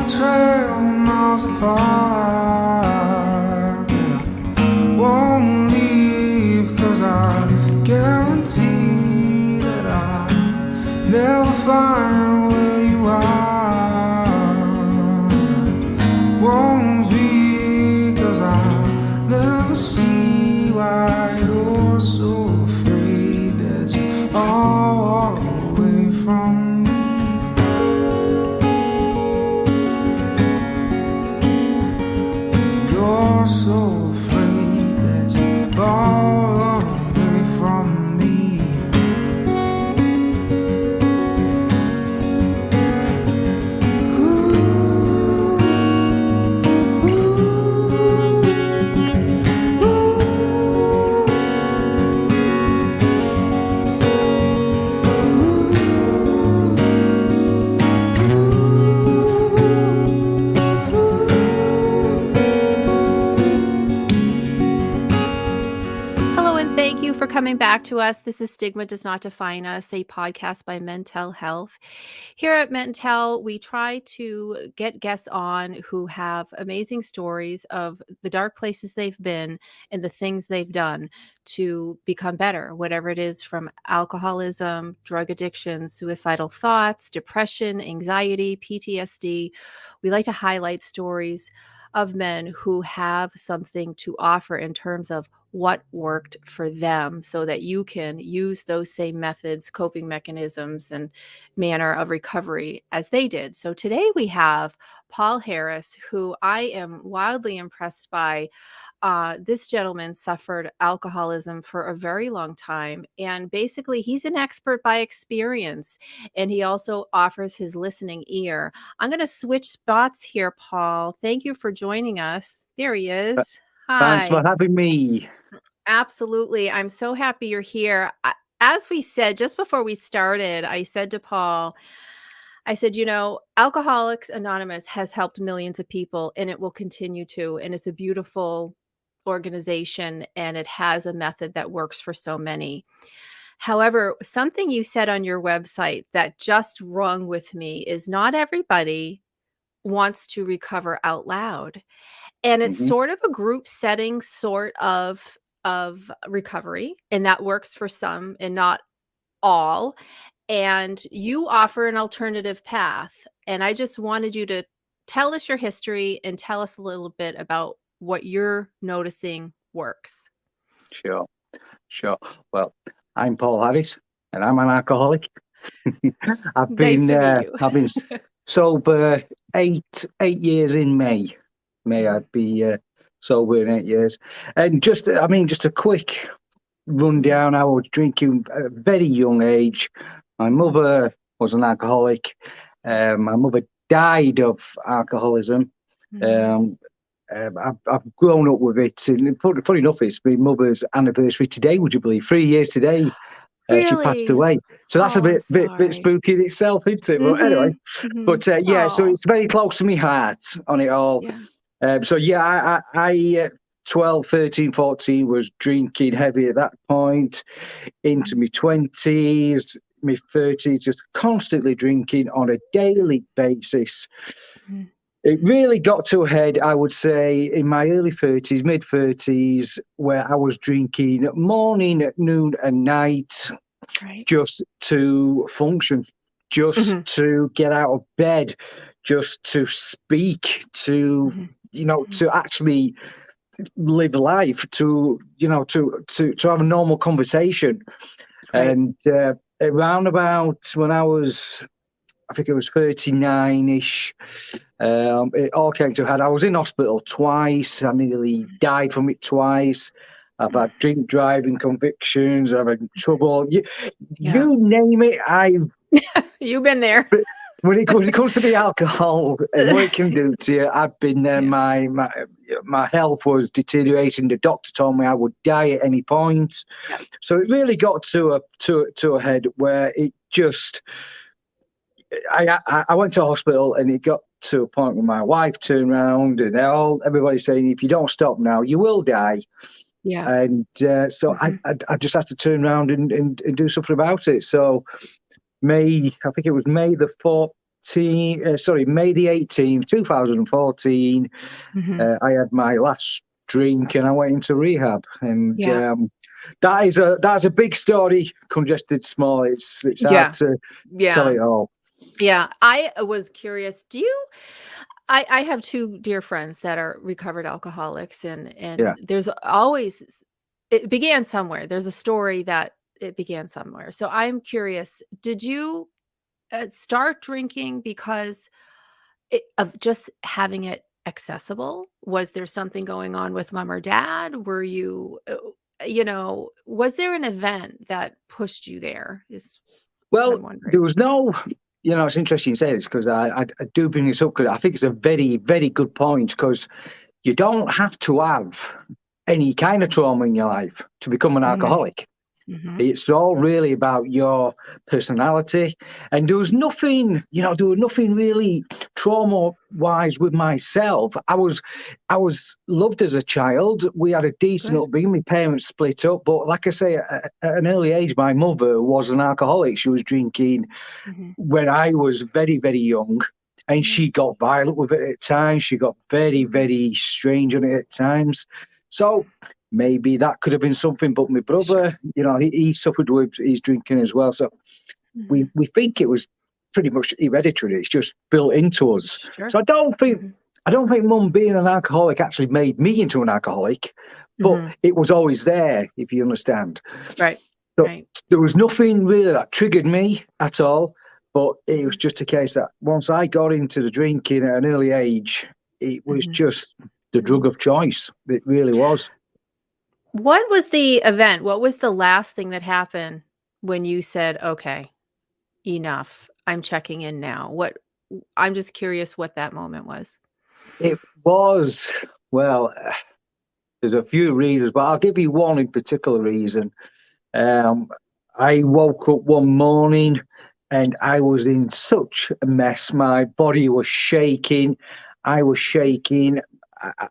trail miles apart, and I won't leave, 'cause I guarantee that I'll never find where you are. Won't be, 'cause I'll never see why you're so afraid that you all away from me. You're so afraid that you all away from me. For coming back to us. This is Stigma Does Not Define Us, a podcast by Mental Health. Here at Mental, we try to get guests on who have amazing stories of the dark places they've been and the things they've done to become better, whatever it is, from alcoholism, drug addiction, suicidal thoughts, depression, anxiety, PTSD. We like to highlight stories of men who have something to offer in terms of what worked for them, so that you can use those same methods, coping mechanisms, and manner of recovery as they did. So today we have Paul Harris, who I am wildly impressed by. This gentleman suffered alcoholism for a very long time, and basically he's an expert by experience, and he also offers his listening ear. I'm going to switch spots here, Paul. Thank you for joining us. There he is. Thanks for Hi. having me. Absolutely. I'm so happy you're here. As we said, just before we started, I said to Paul, I said, Alcoholics Anonymous has helped millions of people, and it will continue to. And it's a beautiful organization, and it has a method that works for so many. However, something you said on your website that just rung with me is not everybody wants to recover out loud. And it's sort of a group setting sort of recovery, and that works for some and not all. And you offer an alternative path. And I just wanted you to tell us your history and tell us a little bit about what you're noticing works. Sure. Well, I'm Paul Harris, and I'm an alcoholic. I've been sober 8 years in May. I'd be sober in 8 years. And just a quick rundown. I was drinking at a very young age. My mother was an alcoholic. My mother died of alcoholism. I've grown up with it. And funny enough, it's my mother's anniversary today, would you believe? 3 years today. Really? She passed away. So that's a bit spooky in itself, isn't it? But anyway, so it's very close to my heart on it all. Yeah. I 12, 13, 14 was drinking heavy at that point, into my 20s, my 30s, just constantly drinking on a daily basis. It really got to a head, I would say, in my early 30s, mid 30s, where I was drinking morning, noon and night, just to function, just to get out of bed, just to speak, to, to actually live life, to have a normal conversation. Right. And around about when I think it was 39-ish, it all came to a head. I was in hospital twice. I nearly died from it twice. I've had drink driving convictions. I've had trouble. You name it, You've been there. When it comes to the alcohol and what it can do to you, I've been there. My health was deteriorating. The doctor told me I would die at any point. Yeah. So it really got to a head where it just. I went to hospital, and it got to a point where my wife turned around and everybody saying, if you don't stop now, you will die. Yeah. And so I just had to turn around and do something about it. So I think it was May the May the 18th, 2014. I had my last drink and I went into rehab. And Yeah. that's a big story, congested small. It's hard to tell it all. Yeah. I was curious. I have two dear friends that are recovered alcoholics, and Yeah. there's always, it began somewhere. There's a story that it began somewhere. So I'm curious, did you start drinking because of just having it accessible? Was there something going on with mom or dad? Were you, was there an event that pushed you there? Is what Well, I'm wondering. there was no, it's interesting you say this because I do bring this up because I think it's a very, very good point because you don't have to have any kind of trauma in your life to become an alcoholic. It's all really about your personality. And there was nothing really trauma-wise with myself. I was loved as a child. We had a decent upbringing. My parents split up. But like I say, at an early age, my mother was an alcoholic. She was drinking when I was very, very young. And she got violent with it at times. She got very, very strange on it at times. So maybe that could have been something. But my brother, he suffered with his drinking as well. So we think it was pretty much hereditary. It's just built into us. Sure. So I don't think mum being an alcoholic actually made me into an alcoholic, but it was always there, if you understand. Right. So there was nothing really that triggered me at all. But it was just a case that once I got into the drinking at an early age, it was just the drug of choice. It really was. What was the event? What was the last thing that happened when you said, okay, enough, I'm checking in now? I'm just curious what that moment was. It was, well, there's a few reasons, but I'll give you one in particular reason. I woke up one morning and I was in such a mess. My body was shaking. I was shaking. I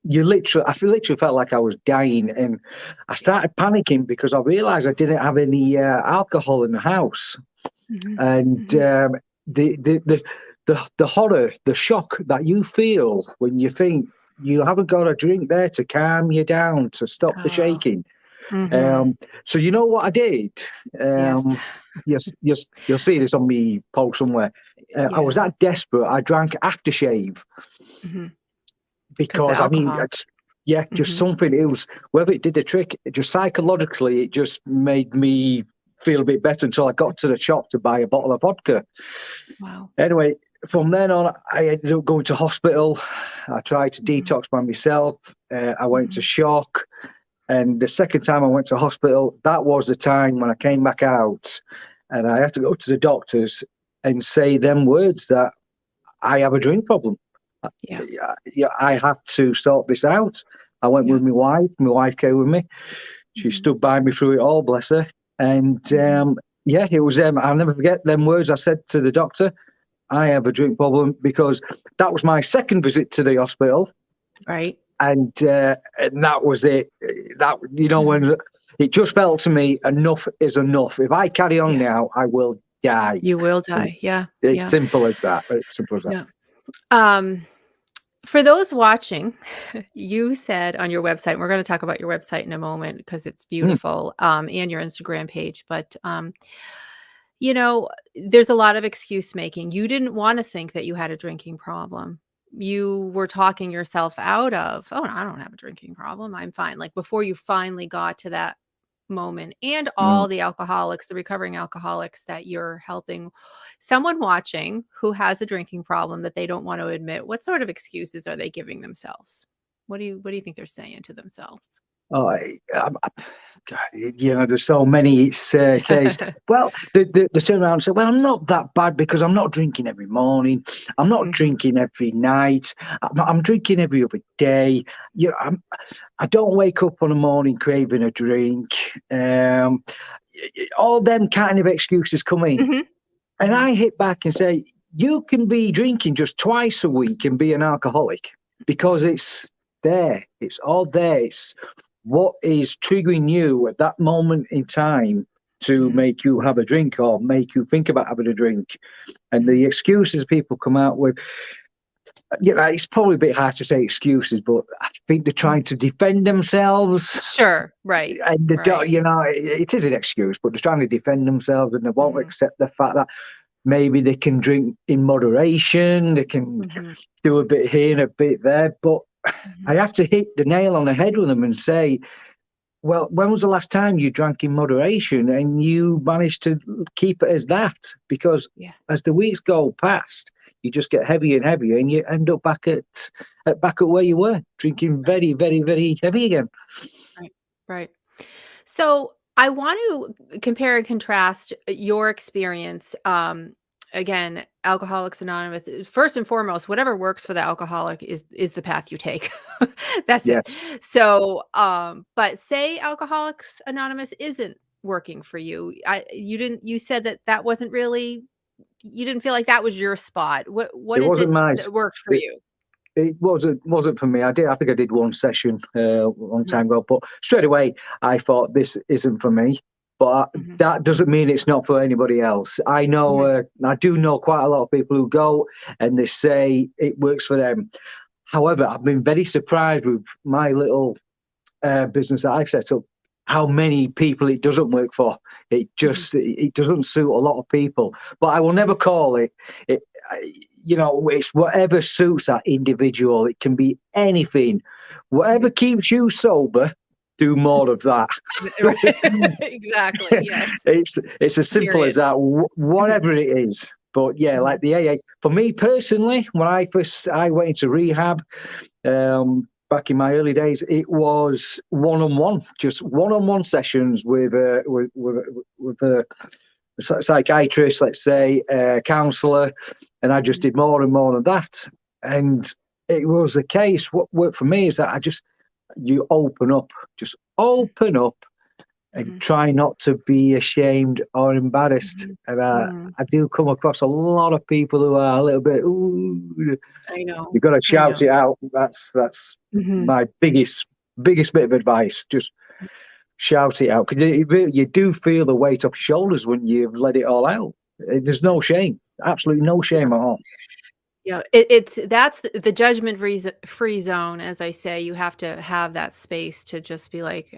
literally felt like I was dying, and I started panicking because I realised I didn't have any alcohol in the house, and the horror, the shock that you feel when you think you haven't got a drink there to calm you down, to stop the shaking. So you know what I did? Yes. You'll see this on me post somewhere. I was that desperate. I drank aftershave because just something. It was whether it did the trick. It just psychologically, it just made me feel a bit better until I got to the shop to buy a bottle of vodka. Wow. Anyway, from then on, I ended up going to hospital. I tried to detox by myself. I went to shock. And the second time I went to hospital, that was the time when I came back out and I had to go to the doctors and say them words that I have a drink problem. I have to sort this out. I went with my wife. My wife came with me. She stood by me through it all, bless her. And it was I'll never forget them words I said to the doctor. I have a drink problem, because that was my second visit to the hospital. Right. And that was it. When it just felt to me, enough is enough. If I carry on now, I will die. You will die. It's simple as that. For those watching, you said on your website, and we're going to talk about your website in a moment because it's beautiful, and your Instagram page, but there's a lot of excuse making. You didn't want to think that you had a drinking problem. You were talking yourself out of, oh, I don't have a drinking problem, I'm fine. Like before you finally got to that moment, and all the alcoholics, the recovering alcoholics that you're helping, someone watching who has a drinking problem that they don't want to admit, what sort of excuses are they giving themselves? What do you think they're saying to themselves? There's so many. It's case. Well, they turn around and say, well, I'm not that bad because I'm not drinking every morning. I'm not drinking every night. I'm drinking every other day. I don't wake up on a morning craving a drink. All them kind of excuses come in. And I hit back and say, you can be drinking just twice a week and be an alcoholic, because it's there. It's all there. It's what is triggering you at that moment in time to make you have a drink or make you think about having a drink. And the excuses people come out with, it's probably a bit hard to say excuses, but I think they're trying to defend themselves. Sure. Right. And they don't, Right. it is an excuse, but they're trying to defend themselves and they won't accept the fact that maybe they can drink in moderation, they can do a bit here and a bit there. But I have to hit the nail on the head with them and say, well, when was the last time you drank in moderation and you managed to keep it as that? Because as the weeks go past, you just get heavier and heavier, and you end up back at where you were, drinking very, very, very heavy again. Right. Right. So I want to compare and contrast your experience. Again, Alcoholics Anonymous, first and foremost, whatever works for the alcoholic is the path you take. That's it. So, but say Alcoholics Anonymous isn't working for you. You said that wasn't really, you didn't feel like that was your spot. What It is wasn't it my. that worked for you? It wasn't for me. I think I did one session a long time ago, but straight away I thought this isn't for me. But that doesn't mean it's not for anybody else. I know, I do know quite a lot of people who go and they say it works for them. However, I've been very surprised with my little business that I've set up, how many people it doesn't work for. It just it doesn't suit a lot of people. But I will never call it. It's whatever suits that individual. It can be anything. Whatever keeps you sober, do more of that. Exactly. Yes. It's as simple as that. Whatever it is. But yeah, like the AA. For me personally, when I went into rehab, back in my early days, it was one-on-one, just one-on-one sessions with a psychiatrist, let's say, a counsellor, and I just did more and more of that. And it was a case. What worked for me is that you open up, and try not to be ashamed or embarrassed. And I do come across a lot of people who are a little bit, ooh, I know. you've got to shout it out. That's my biggest bit of advice. Just shout it out, because you do feel the weight off your shoulders when you've let it all out. There's no shame, absolutely no shame at all. Yeah, that's the judgment free zone. As I say, you have to have that space to just be like,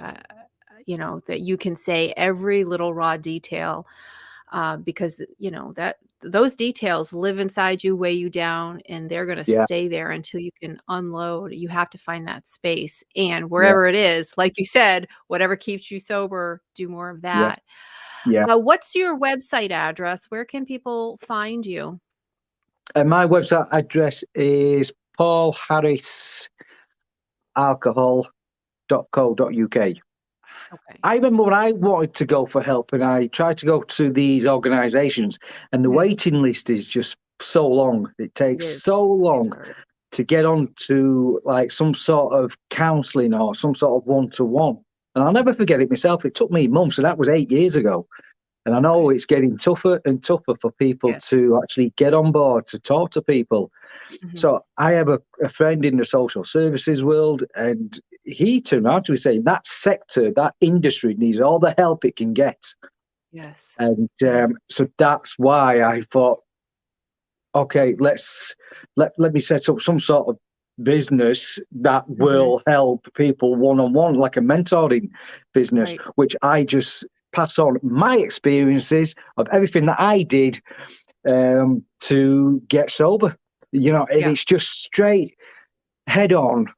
that you can say every little raw detail, because that those details live inside you, weigh you down, and they're going to stay there until you can unload. You have to find that space, and wherever it is, like you said, whatever keeps you sober, do more of that. What's your website address? Where can people find you? And my website address is paulharrisalcohol.co.uk. Okay. I remember when I wanted to go for help and I tried to go to these organisations, and the waiting list is just so long. It takes so long to get on to like some sort of counselling or some sort of one-to-one. And I'll never forget it myself. It took me months, and that was 8 years ago. And I know it's getting tougher and tougher for people to actually get on board, to talk to people. So I have a friend in the social services world, and he turned around to me saying that sector, that industry needs all the help it can get. Yes. And so that's why I thought, okay, let me set up some sort of business that will help people one-on-one, like a mentoring business, which I just pass on my experiences of everything that I did to get sober. And it's just straight head on,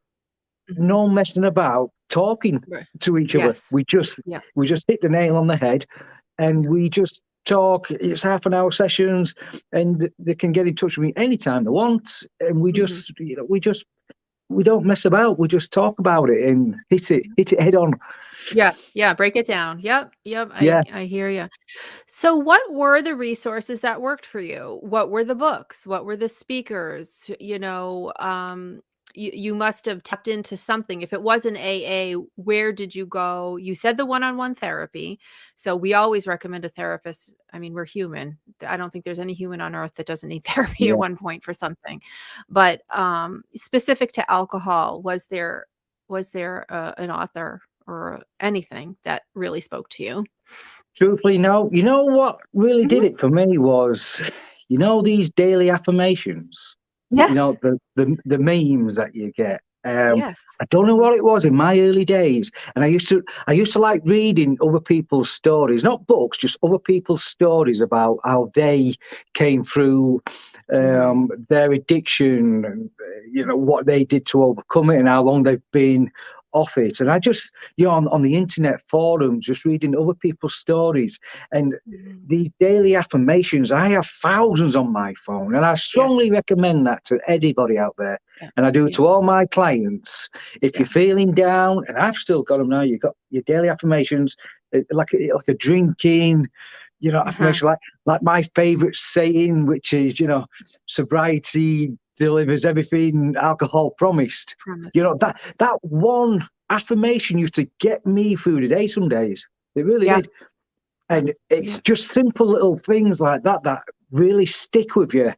no messing about, talking to each other. We just hit the nail on the head, and we just talk. It's half an hour sessions, and they can get in touch with me anytime they want. And we just, we don't mess about. We just talk about it and hit it head on. Yeah. Break it down. Yep. I hear you. So what were the resources that worked for you? What were the books? What were the speakers? You must have tapped into something. If it wasn't AA, where did you go? You said the one-on-one therapy. So we always recommend a therapist. I mean, we're human. I don't think there's any human on earth that doesn't need therapy at one point for something. But specific to alcohol, was there an author or anything that really spoke to you? Truthfully, no. You know what really did Mhm. it for me was, these daily affirmations. Yes. The memes that you get. Yes. I don't know Mhm. what it was in my early days, and I used to like reading other people's stories, not books, just other people's stories about how they came through Mhm. their addiction, and what they did to overcome it, and how long they've been off it. And I just, on the internet forums, just reading other people's stories and Mhm. the daily affirmations. I have thousands on my phone, and I Yes. strongly recommend that to anybody out there. Yeah. And I do it Yeah. to all my clients. If you're Yeah. feeling down, and I've still got them now, you've got your daily affirmations, like a drinking, Uh-huh. affirmation, like my favorite saying, which is, sobriety delivers everything alcohol promised. Promise. That one affirmation used to get me through the day some days. It really Yeah. did. Yeah. And it's Yeah. just simple little things like that really stick with you.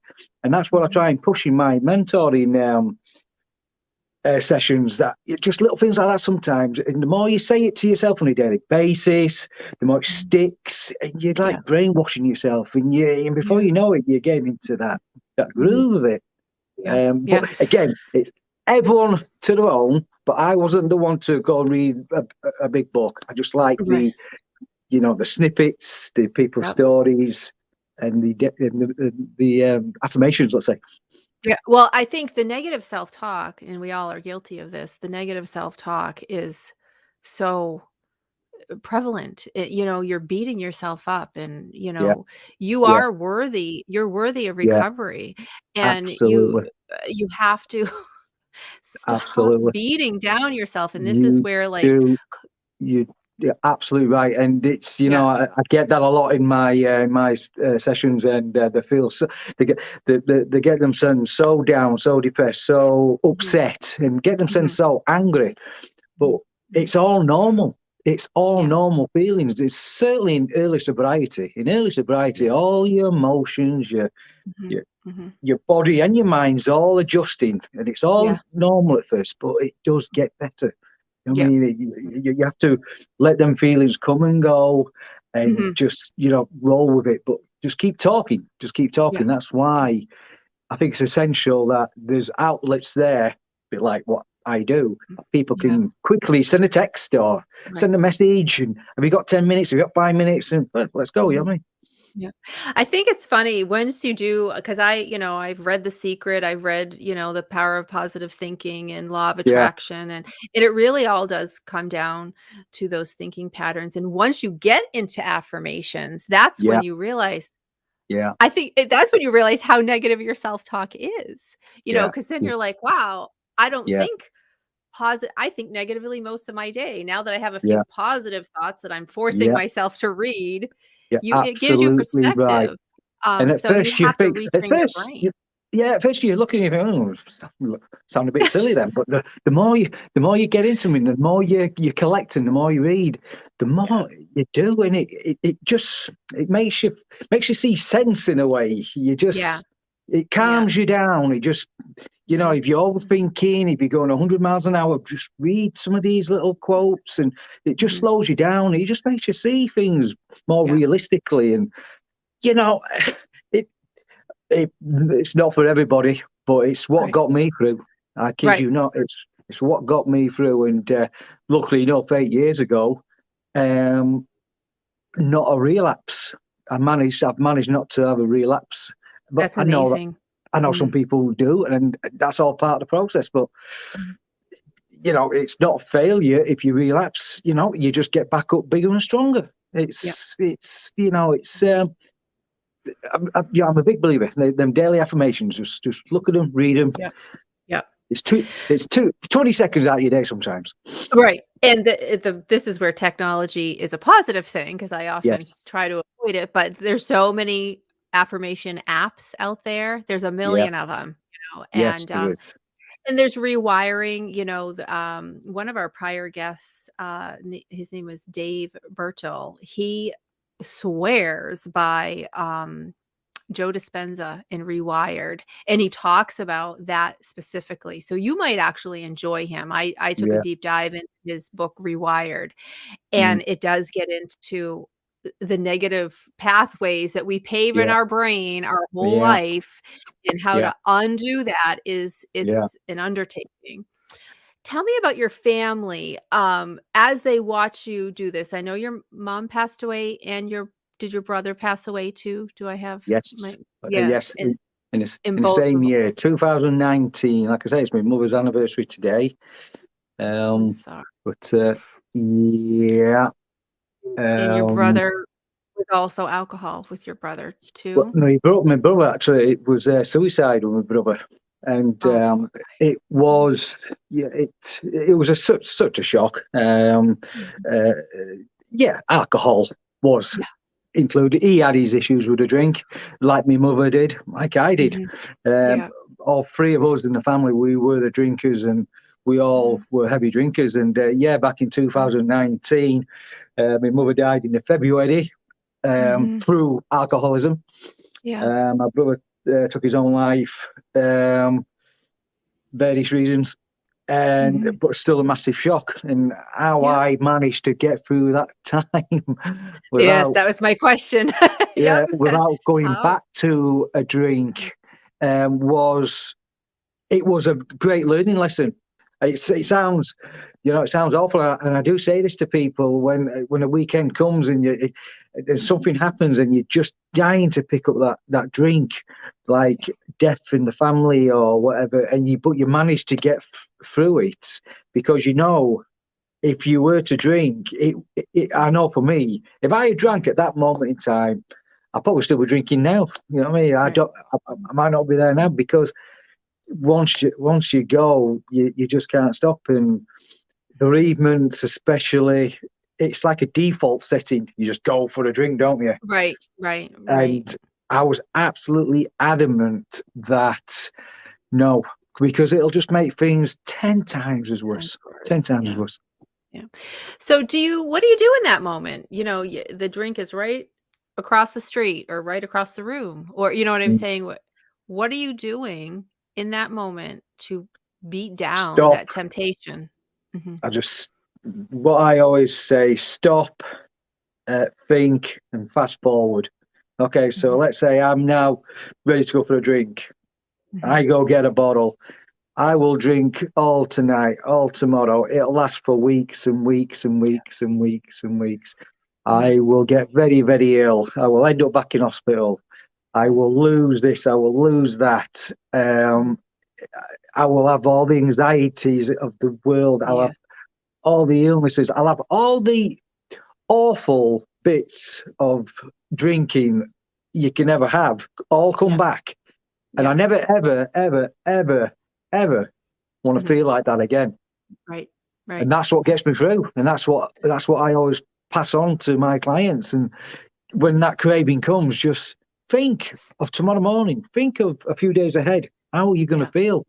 And that's what I Mhm. try and push in my mentoring sessions, that just little things like that sometimes. And the more you say it to yourself on a daily basis, the more it Mhm. sticks, and you're Yeah. like brainwashing yourself. And before Yeah. you know it, you're getting into that Mhm. groove of it. Yeah. But Yeah. again, it's everyone to their own. But I wasn't the one to go and read a big book. I just like Right. the snippets, the people's Yep. stories, and the affirmations. Let's say, Yeah. Well, I think the negative self-talk, and we all are guilty of this, the negative self-talk is so prevalent. You're beating yourself up, and, yeah, you yeah, are worthy. You're worthy of yeah, recovery, and absolutely, you have to stop absolutely. beating down yourself, and this is You where, like, do, you. You're absolutely right, and it's yeah. I get that a lot in my sessions, and they feel so, they get themselves so down, so depressed, so Mhm. upset, and get themselves Mhm. so angry. But Mhm. Mhm. it's all normal. It's all Yeah. normal feelings. It's certainly in early sobriety. In early sobriety, Yeah. all your emotions, Mhm. your Mhm. your body and your mind's all adjusting, and it's all Yeah. normal at first, but it does get better. I Yeah. mean, you have to let them feelings come and go, and Mhm. just roll with it. But just keep talking. Just keep Yeah. talking. That's why I think it's essential that there's outlets there, a bit like what I do. Mm. People Yeah. can quickly send a text or Right. send a message, and have you got 10 minutes? Have you got 5 minutes? And let's go. You know Mhm. what I mean? Yeah. I think it's funny once you do, because I've read The Secret, I've read, The Power of Positive Thinking and Law of Yeah, Attraction, and it really all does come down to those thinking patterns. And once you get into affirmations, that's yeah, when you realize, yeah, I think that's when you realize how negative your self-talk is, yeah, because then yeah, you're like, wow, I don't yeah, think I think negatively most of my day. Now that I have a few yeah, positive thoughts that I'm forcing yeah. myself to read, You're it gives you absolutely right. perspective. And at So you first you have to think, retrain your brain. at first you're looking, you think, oh, sound a bit silly then. But the more you get into it, the more you collect and the more you read, the Yeah, more you do, and it just it makes you see sense in a way. yeah, It yeah. calms you down. It just Mhm, if you're mhm, overthinking, if you're going 100 miles an hour, just read some of these little quotes, and it just mhm. slows you down. It just makes you see things more Yeah, realistically, and you know, it, it's not for everybody, but it's what right, got me through. I kid right. you not. It's what got me through, and luckily enough, 8 years ago, um, not a relapse. I've managed not to have a relapse, but That's I amazing. know some Mhm, people do, and that's all part of the process. But mhm. it's not failure if you relapse. You just get back up bigger and stronger. Yeah, I'm a big believer. Them daily affirmations, just look at them, read them. yeah, yeah. It's 20 seconds out of your day sometimes. Right, and this is where technology is a positive thing, because I often Yes. try to avoid it, but there's so many affirmation apps out there. There's a Yeah. million of them, Yes, there is. and there's rewiring. One of our prior guests, his name was Dave Burchell. He swears by Joe Dispenza in Rewired, and he talks about that specifically. So you might actually enjoy him. I took a Yeah. deep dive into his book Rewired, Mm, and it does get into the negative pathways that we pave in yeah. our brain our whole Yeah. life, and how Yeah. to undo that Yeah. it's an undertaking. Tell me about your family, as they watch you do this. I know your mom passed away, and did your brother pass away too? Do I have Yes. my yes, Yes. In the both same of 'em. year, 2019. Like I say, it's my mother's anniversary today. I'm Um, sorry. but yeah. And your Um, brother was also alcohol with your brother Well, too? no, he broke my brother. Actually, it was suicide with my brother, and Oh, poor it guy. was it was such a shock. Mhm. Uh, yeah, alcohol was Yeah. included. He had his issues with the drink, like my mother did, like I did. Mhm. Um, Yeah. all three of us in the family, we were the drinkers, and we all Mhm. were heavy drinkers. And yeah, back in Mhm. 2019, my mother died in the February Mhm. through alcoholism. Yeah. My brother took his own life, various reasons, and Mhm. but still a massive shock. And how Yeah. I managed to get through that time Yes, without, that was my question. yeah, Yep. without going How? back to a Mhm. drink, was it was a great learning lesson. It Mhm. sounds, it sounds awful, and I do say this to people when a weekend comes and there's Mhm. something happens and you're just dying to pick up that drink, like Yeah. death in the family or whatever, but you manage to get through it because if you were to drink, I know for me, if I had Mhm. drank at that moment in time, I probably still be drinking now. You know what I mean? Right. I might not be there now because once you go, you just can't stop. And bereavements, especially, it's like a default setting. You just go for a drink, don't you? Right, right, right. And I was absolutely adamant that no, because it'll just make things 10 times as Times worse. worse. 10 times as Yeah, worse. yeah. So what do you do in that moment? The drink is right across the street or right across the room, or you know what I'm Mm. saying? What are you doing in that moment to beat down Stop. that temptation? Mhm. I just what I always say: stop, think, and fast forward. Okay, so Mhm. let's say I'm now ready to go for a drink. Mhm. I go get a bottle. I will drink all tonight, all tomorrow. It'll last for weeks and weeks and Yeah. weeks and weeks and weeks. Mhm. I will get very, very ill. I will end up back in hospital. I Mhm. will lose this. I will lose that. Mhm. I will have all the anxieties of the world. I'll have Yes. all the illnesses. I'll have all the awful bits of drinking you can ever have all come Yeah. back. And I Yeah. never, ever, ever, ever, ever want to Mhm. feel like that again. Right. Right. And that's what Right. gets me through. And that's what I always pass on to my clients. And when that craving comes, just think Just of tomorrow morning. Think of a few days ahead. How are you going to yeah. feel?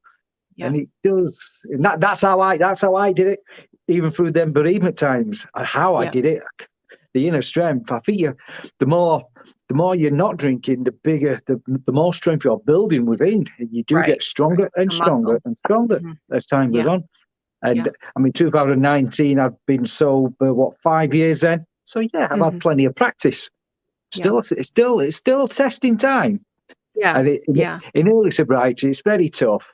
Yeah. And it does. And that's how I did it, even through them bereavement times. How I Yeah. did it, the inner strength. I think the more the more you're not drinking, the bigger the more strength you're building within. And you do get Right. Right. stronger Like and a stronger muscle. and stronger Mhm. as time goes Yeah. on. And Yeah. I mean, 2019, I've been sober, 5 years then? So yeah, I've had Mhm. plenty of practice. Yeah. It's still testing time. Yeah. And Yeah. in early sobriety, it's very tough.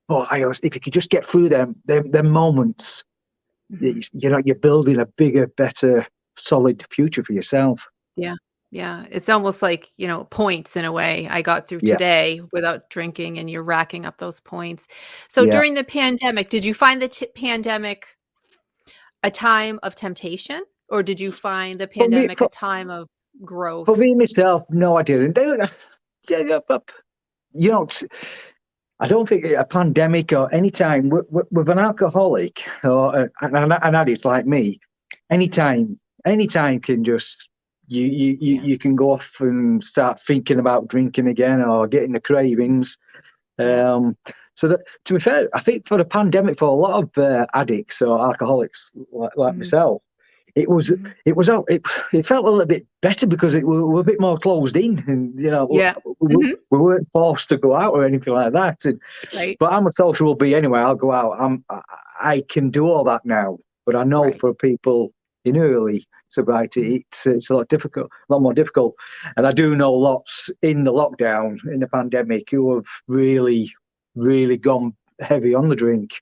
But if you could just get through them moments, Mhm. you're building a bigger, better, solid future for yourself. Yeah. Yeah. It's almost like, points in a way. I got through Yeah, today without drinking, and you're racking up those points. So yeah. during the pandemic, did you find the pandemic a time of temptation, or did you find the For me, pandemic a for, time of for growth? me myself, no, I didn't. Yeah, yeah, but, you know, I don't think a pandemic or any time with an alcoholic or an addict like me, Mhm. anytime can just Yeah. you can go off and start thinking about drinking again or getting the cravings. Yeah. Um, so that, to be fair, I think for the pandemic, for a lot of addicts or alcoholics like Mhm. myself, it was Mhm. it felt a little bit better because we're a bit more closed in, and Yeah. we, Mhm. we weren't forced to go out or anything like that. Right. But I'm a sociable bee anyway. I'll go out. I can do all that now. But I know Right. for people in early Mhm. sobriety, it's a a lot more difficult. And I do know lots in the lockdown, in the pandemic, who have really, really gone heavy on the drink.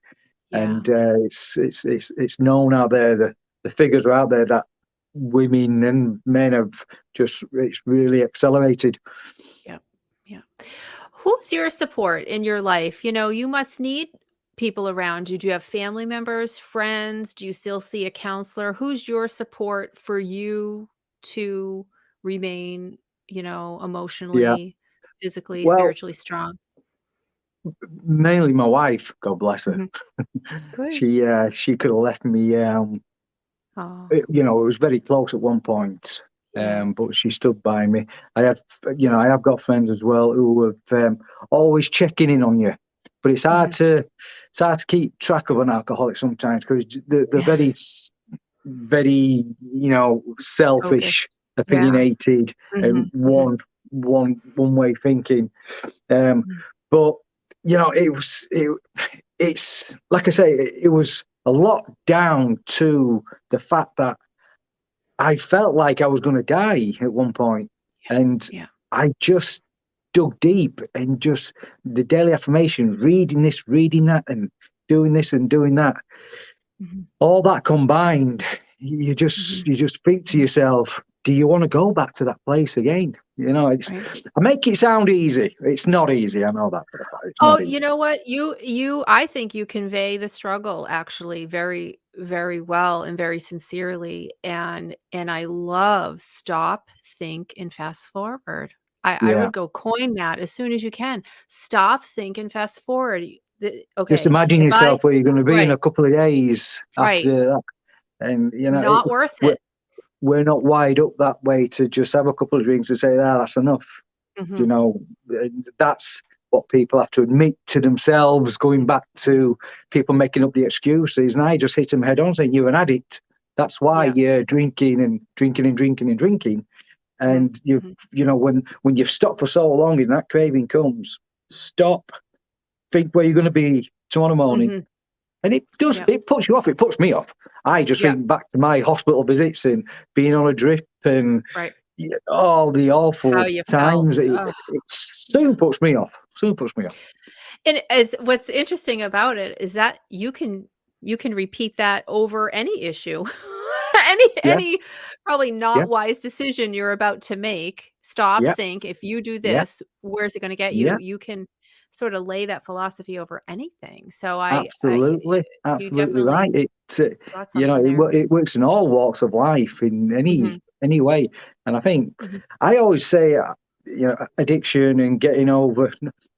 Yeah. And it's known out there. The figures are out there that women and men have it's really accelerated. Yeah. Yeah. Who's your support in your life? You must need people around you. Do you have family members, friends? Do you still see a counselor? Who's your support for you to remain, Yeah. emotionally, physically, Well, spiritually strong? mainly my wife, God bless her. Mhm. Good. She could have left me. Oh, It was very close at one point, yeah. but she stood by me. I had, I have got friends as well who have always checking in on you, but Mhm. it's hard to keep track of an alcoholic sometimes because they're Yeah. very selfish, Focused. Yeah. opinionated, and Mhm. Mhm. one way thinking. Um, Mhm. but it's like I say, it was a lot down to the fact that I felt like I was going to die at one point, and Yeah. I just dug deep and just the daily affirmations, reading this, reading that, and doing this and doing that. Mhm. All that combined, Mhm. you just think to yourself, do you want to go back to that place again? Right. I make it sound easy. It's not easy. I know that for a fact. It's Oh, not you easy. know what? I think you convey the struggle actually very, very well and very sincerely. And I love stop, think, and fast forward. I Yeah. would go coin that as soon as you can. Stop, think, and fast forward. Just Okay, imagine if I yourself where you're going to be in right, a couple of days right, after that. And, not worth we're, it. we're not wired up that way to just have a couple of drinks and say, that's enough. You Mhm, know, that's what people have to admit to themselves, going back to people making up the excuses. And I just hit them head on saying, you're an addict. That's why yeah, you're drinking and drinking and drinking and drinking. mhm, And mhm, when you've stopped for so long and that craving comes, stop, think where you're going to be tomorrow morning. mhm, And yeah, it puts you off. It puts me off. I just yeah, think back to my hospital visits and being on a drip and right. all the How awful you times. felt. It Yeah. soon puts me off. Soon puts me off. And it's what's interesting about it is that you can repeat that over any issue. Yeah, Any probably yeah, not wise decision you're about to make. Stop, yeah, think, if you do yeah, this, where's it gonna get you? yeah. You can sort of lay that philosophy over anything. So I Absolutely, you absolutely right. definitely It got something there. it works in all walks of life in Mhm, any way. And I think mhm. I always say, addiction and getting over.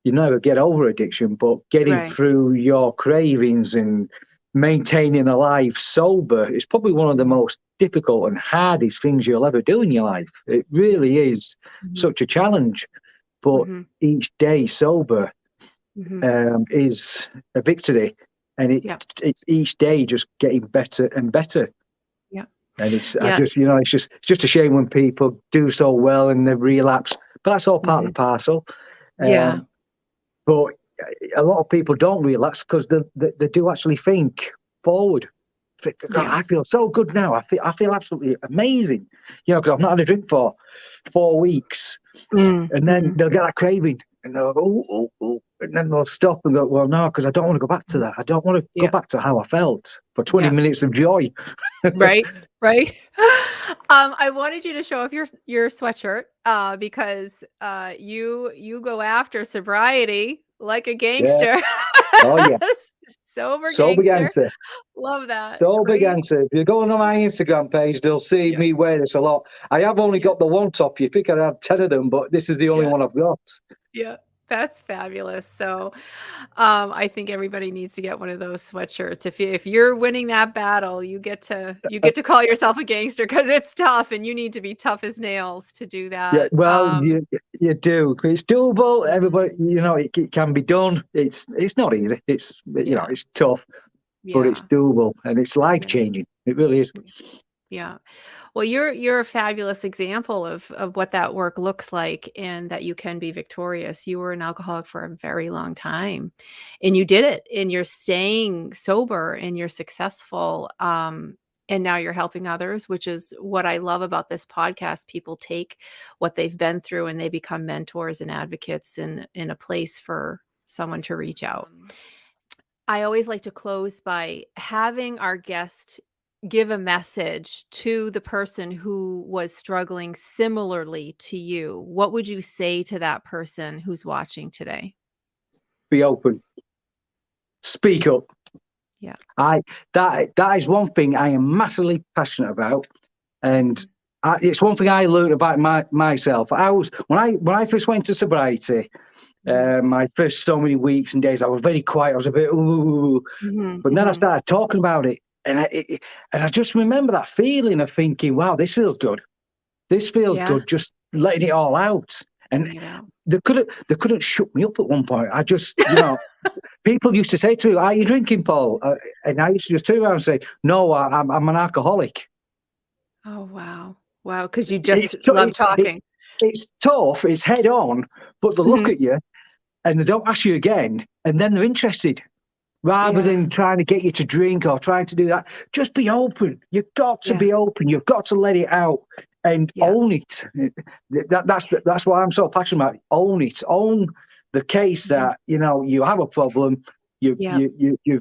You never get over addiction, but getting Right. through your cravings and maintaining a life sober is probably one of the Mhm. most difficult and hardest things you'll ever do in your life. It Yeah. really is Mhm, such a mhm, challenge. But mhm, each day sober mhm. is a victory, and Yeah, it's each day just getting better and better. yeah, And it's I yeah. just it's just a shame when people do so well and they relapse, but that's all part of Mhm. the parcel. Yeah. But a lot of people don't relapse because they do actually think forward. God, Yeah. I feel so good now. I feel absolutely amazing. Because I've not had a drink for 4 weeks, Mm, and then mhm. they'll get that craving, and they'll go, oh, oh, oh, and then they'll stop and go, well, no, because I don't want to go back to Mhm. that. I don't want to go Yeah, back to how I felt for 20 yeah. minutes of joy. Right, right. I wanted you to show off your sweatshirt, because, you go after sobriety like a Yeah. gangster. Oh, yes. Sober So big gangster. answer. Love that. So big Great. answer. If you go on my Instagram page, they'll see Yeah, me wear this a lot. I have only yeah, got the one top. You think I'd have 10 of them, but this is the only yeah, one I've got. yeah. That's fabulous. So, I think everybody needs to get one of those sweatshirts. If you're winning that battle, you get to call yourself a gangster because it's tough, and you need to be tough as nails to do Yeah, that. well, you do. It's doable. Mhm. Everybody, it can be done. It's not easy. Yeah, It's tough, but it's yeah, doable and it's life yeah. changing. It really is. Yeah. Well, you're a fabulous example of what that work looks like and that you can be victorious. You were an alcoholic for a very long time and you did it and you're staying sober and you're successful. And now you're helping others, which is what I love about this podcast. People take what they've been through and they become mentors and advocates in a place for someone to reach out. I always like to close by having our guest give a message to the person who was struggling similarly to you. What would you say to that person who's watching today? Be open. Speak up. Yeah. That is one thing I am massively passionate about, and it's one thing I learned about myself. I was when I first went to sobriety. My first so many weeks and days, I was very quiet. I was a bit ooh, but then I started talking about it, and I just remember that feeling of thinking, "Wow, this feels good. This feels good." Just letting it all out, and they couldn't shut me up at one point. I just, people used to say to me, "Are you drinking, Paul?" And I used to just turn around and say, "No, I'm an alcoholic." Oh wow, wow! Because you just love talking. It's tough. It's head on, but they look at you. And they don't ask you again, and then they're interested. Rather than trying to get you to drink or trying to do that, just be open. You've got to be open. You've got to let it out and own it. That's why I'm so passionate about it. Own it. Own the case that you have a problem. You've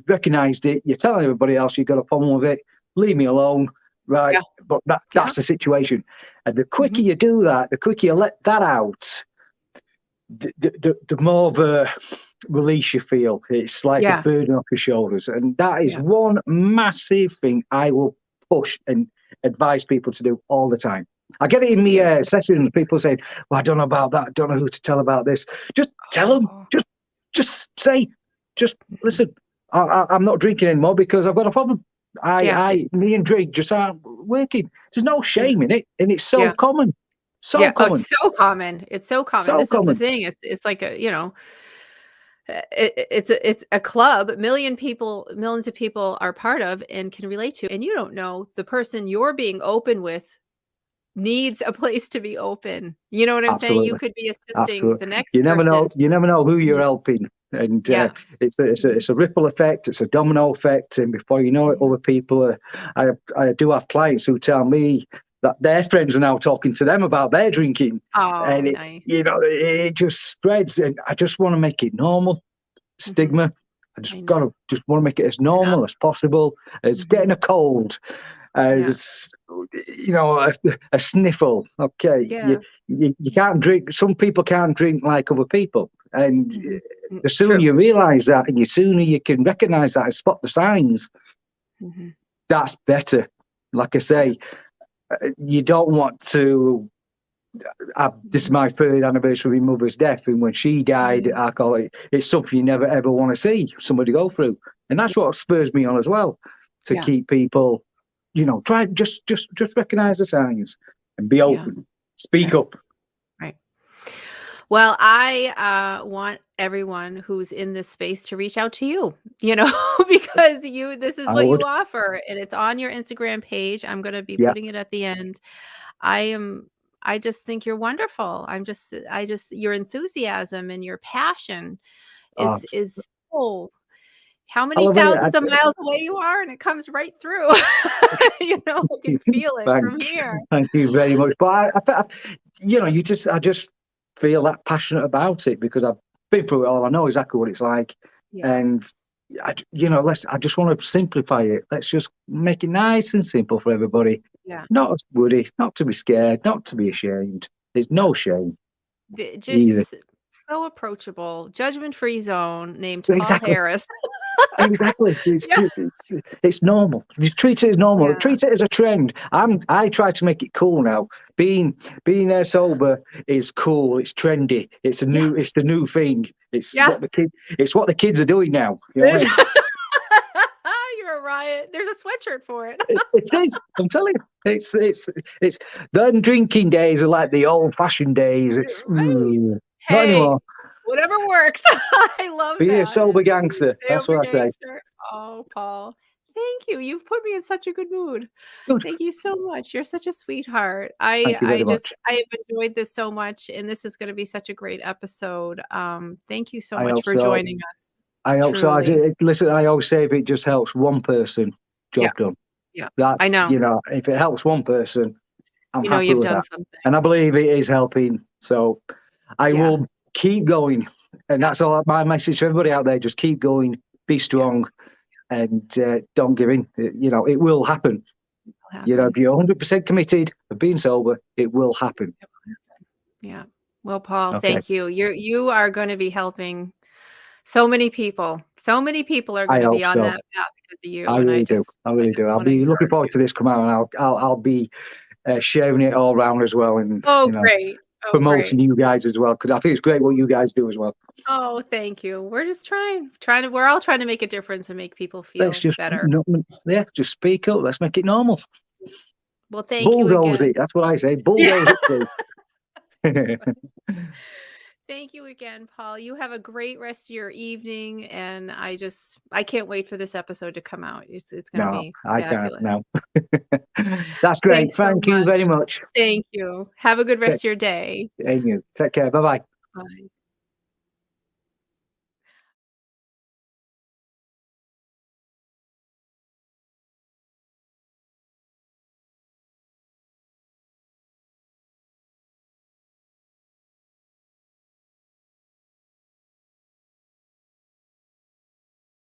recognised it. You're telling everybody else you've got a problem with it. Leave me alone, right? Yeah. But that's the situation. And the quicker you do that, the quicker you let that out, the more of a release you feel. It's like a burden off your shoulders. And that is one massive thing I will push and advise people to do all the time. I get it in the sessions, people saying, "Well, I don't know about that. I don't know who to tell about this." Just tell them. Just say, listen, I'm not drinking anymore because I've got a problem. Me and drink just aren't working. There's no shame in it. And it's so common. So common. Oh, it's so common. It's so common. So this common. is the thing. It's like it's a club. Millions of people are part of and can relate to. And you don't know the person you're being open with needs a place to be open. You know what I'm saying? You could be assisting the next You never person. know. You never know who you're helping. And it's a ripple effect. It's a domino effect. And before you know it, other people I do have clients who tell me that their friends are now talking to them about their drinking. Oh, and nice. It just spreads. And I just want to make it normal. Stigma. I just want to make it as normal as possible. As getting a cold, as a sniffle. Okay, you can't drink. Some people can't drink like other people, and the sooner you realise that, and the sooner you can recognise that and spot the signs, that's better. Like I say, you don't want to. This is my third anniversary of my mother's death, and when she died, alcoholic, it's something you never ever want to see somebody go through, and that's what spurs me on as well to keep people, try just recognise the signs and be open, speak up. Right. Well, I want everyone who's in this space to reach out to you, because this is what you offer, and it's on your Instagram page. I'm going to be putting it at the end. I just think you're wonderful. Your enthusiasm and your passion is so. How many thousands of miles away you are, and it comes right through. I can feel it from here. Thank you very much. But I just feel that passionate about it because I've been through it all. I know exactly what it's like, and I just want to simplify it. Let's just make it nice and simple for everybody. Yeah. Not as woody, not to be scared, not to be ashamed. There's no shame. Just so approachable, judgment-free zone named Paul Harris. Exactly. It's normal. You treat it as normal. Yeah. Treat it as a trend. I try to make it cool now. Being sober is cool. It's trendy. It's the new thing. It's what the kids are doing now. You know what I mean? You're a riot. There's a sweatshirt for it. It is. I'm telling you. It's them drinking days are like the old-fashioned days. It's not anymore. Whatever works. I love Be that. a sober gangster. That's what I say. Oh, Paul. Thank you. You've put me in such a good mood. Good. Thank you so much. You're such a sweetheart. Thank you very much. I have enjoyed this so much, and this is going to be such a great episode. Thank you so I much hope for so. joining us. I hope so. Truly. Listen, I always say if it just helps one person, job Yeah. done. Yeah. That's, I know. if it helps one person, I'm happy You've with done that. something. And I believe it is helping. So I Yeah. will keep going. And that's all my message to everybody out there. Just keep going, be strong, and don't give in. It will happen. If you're 100% committed of being sober, it will happen. Yeah. Well, Paul, Okay. thank you. You are going to be helping so many people. So many people are going I to be hope on so. that path because of you. I And really do. I really do. I'll wanna be looking encourage forward to this coming out, and I'll be sharing it all around as well, and great. Oh, promoting great. you guys as well, because I think it's great what you guys do as well. Oh, thank you. We're just trying to, we're all trying to make a difference and make people Let's feel just better. just speak up. Let's make it normal. Well, thank you Bulldoze again. it. That's what I say. Bulldoze it through. Thank you again, Paul. You have a great rest of your evening, and I can't wait for this episode to come out. It's going to No, be I can't. fabulous. No. That's great. Thanks so Thank you much. very much. Thank you. Have a good rest of your day. And you. Take care. Bye-bye. Bye.